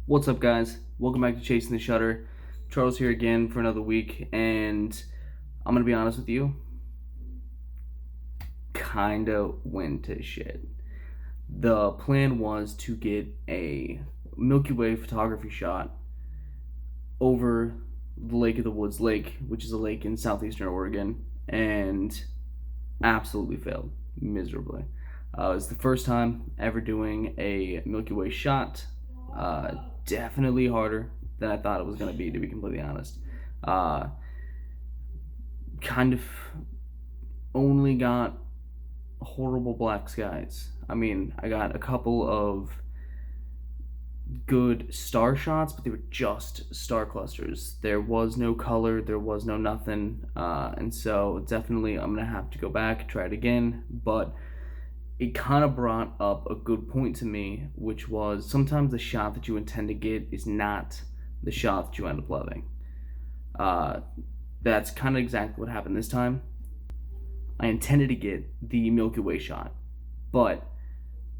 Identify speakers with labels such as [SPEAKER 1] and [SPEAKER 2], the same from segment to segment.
[SPEAKER 1] What's up, guys? Welcome back to Chasing the Shutter. Charles here again for another week, and I'm gonna be honest with you, kinda went to shit. The plan was to get a Milky Way photography shot over the Lake of the Woods Lake, which is a lake in southeastern Oregon, and absolutely failed miserably. It was the first time ever doing a Milky Way shot. Definitely harder than I thought it was going to be completely honest. Uh, kind of only got horrible black skies. I mean, I got a couple of good star shots, but they were just star clusters. There was no color, there was no nothing. And so definitely I'm going to have to go back, try it again. But it kind of brought up a good point to me, which was sometimes the shot that you intend to get is not the shot that you end up loving. Uh, that's kind of exactly what happened this time. I intended to get the Milky Way shot, but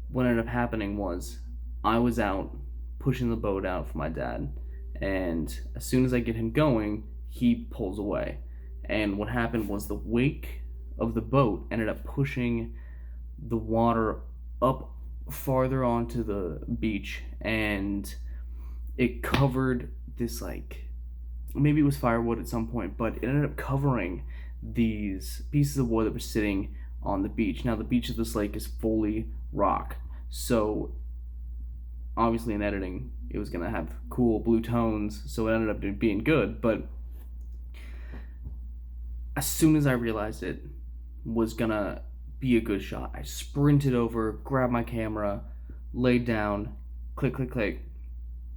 [SPEAKER 1] what ended up happening was I was out pushing the boat out for my dad, and as soon as I get him going, he pulls away. And what happened was the wake of the boat ended up pushing the water up farther onto the beach, and it covered this, like, maybe it was firewood at some point, but it ended up covering these pieces of wood that were sitting on the beach. Now the beach of this lake is fully rock, so obviously in editing it was going to have cool blue tones, so it ended up being good. But as soon as I realized it was gonna be a good shot, I sprinted over, grabbed my camera, laid down, click, click, click,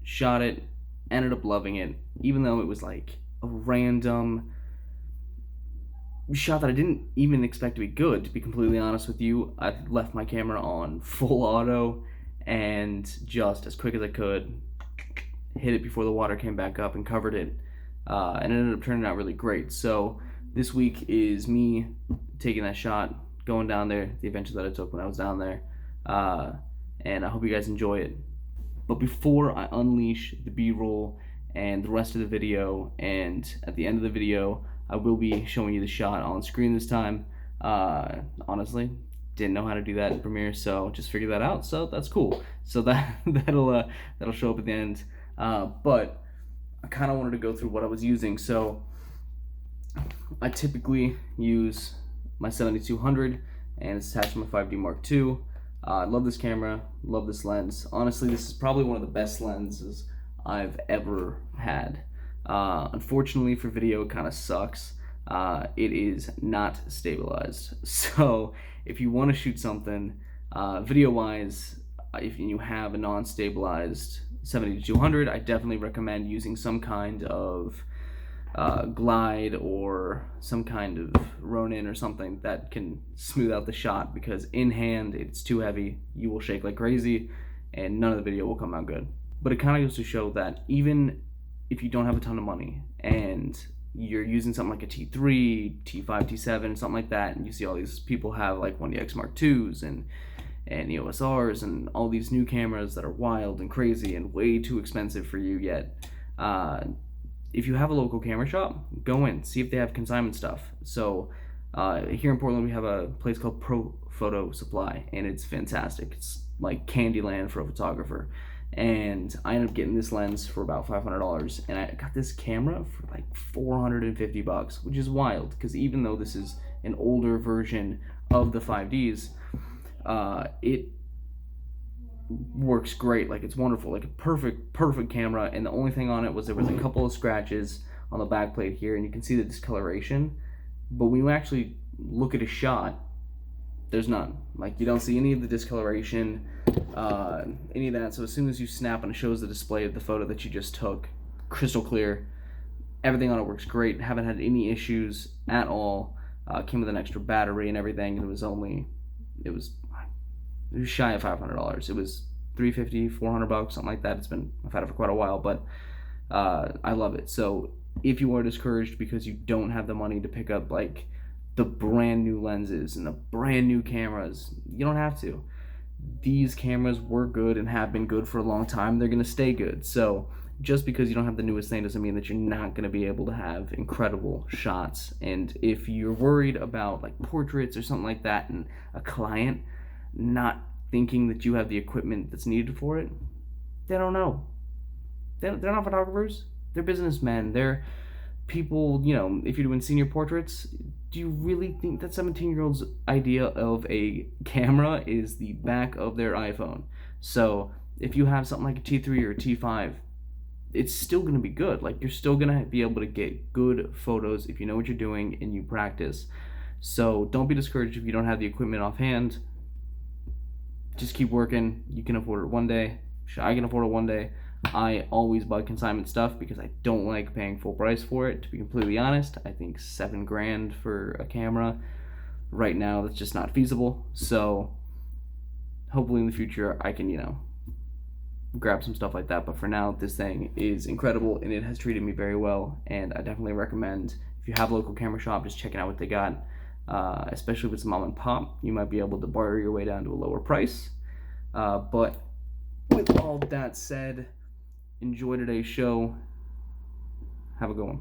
[SPEAKER 1] shot it, ended up loving it, even though it was like a random shot that I didn't even expect to be good, to be completely honest with you. I left my camera on full auto and just as quick as I could, hit it before the water came back up and covered it. And it ended up turning out really great. So this week is me taking that shot, going down there, the adventure that I took when I was down there. And I hope you guys enjoy it. But before I unleash the B-roll and the rest of the video, and at the end of the video, I will be showing you the shot on screen this time. Honestly, didn't know how to do that in Premiere, so just figured that out. So that's cool. So that'll show up at the end. But I kind of wanted to go through what I was using. So I typically use my 7200, and it's attached to my 5D Mark II. I love this camera, love this lens. Honestly, this is probably one of the best lenses I've ever had. Unfortunately for video, it kind of sucks. It is not stabilized. So if you want to shoot something video-wise, if you have a non-stabilized 70-200, I definitely recommend using some kind of glide or some kind of Ronin or something that can smooth out the shot, because in hand it's too heavy, you will shake like crazy, and none of the video will come out good. But it kind of goes to show that even if you don't have a ton of money and you're using something like a T3, T5, T7, something like that, and you see all these people have like 1DX Mark IIs and EOS Rs and all these new cameras that are wild and crazy and way too expensive for you yet. If you have a local camera shop, go in, see if they have consignment stuff. So here in Portland, we have a place called Pro Photo Supply, and it's fantastic. It's like Candyland for a photographer. And I ended up getting this lens for about $500, and I got this camera for like $450, which is wild, because even though this is an older version of the 5Ds, it works great. Like, it's wonderful, like a perfect camera. And the only thing on it was there was a couple of scratches on the back plate here, and you can see the discoloration, but when you actually look at a shot, there's none. Like, you don't see any of the discoloration, any of that. So as soon as you snap and it shows the display of the photo that you just took, crystal clear. Everything on it works great. Haven't had any issues at all. Came with an extra battery and everything, and it was shy of $500. It was $350, $400, something like that. I've had it for quite a while, but I love it. So if you are discouraged because you don't have the money to pick up like the brand new lenses and the brand new cameras, you don't have to. these cameras were good and have been good for a long time. They're going to stay good. So just because you don't have the newest thing doesn't mean that you're not going to be able to have incredible shots. And if you're worried about like portraits or something like that, and a client not thinking that you have the equipment that's needed for it, they don't know. They're not photographers. They're businessmen. They're people, if you're doing senior portraits, do you really think that 17-year-old's idea of a camera is the back of their iPhone? So if you have something like a T3 or a T5, it's still going to be good. Like, you're still going to be able to get good photos if you know what you're doing and you practice. So don't be discouraged if you don't have the equipment offhand. Just keep working. You can afford it one day. I can afford it one day. I always buy consignment stuff because I don't like paying full price for it. To be completely honest, I think $7,000 for a camera right now, that's just not feasible. So hopefully in the future I can, grab some stuff like that. But for now, this thing is incredible and it has treated me very well. And I definitely recommend, if you have a local camera shop, just checking out what they got. Especially if it's mom and pop, you might be able to barter your way down to a lower price. But with all that said, enjoy today's show. Have a good one.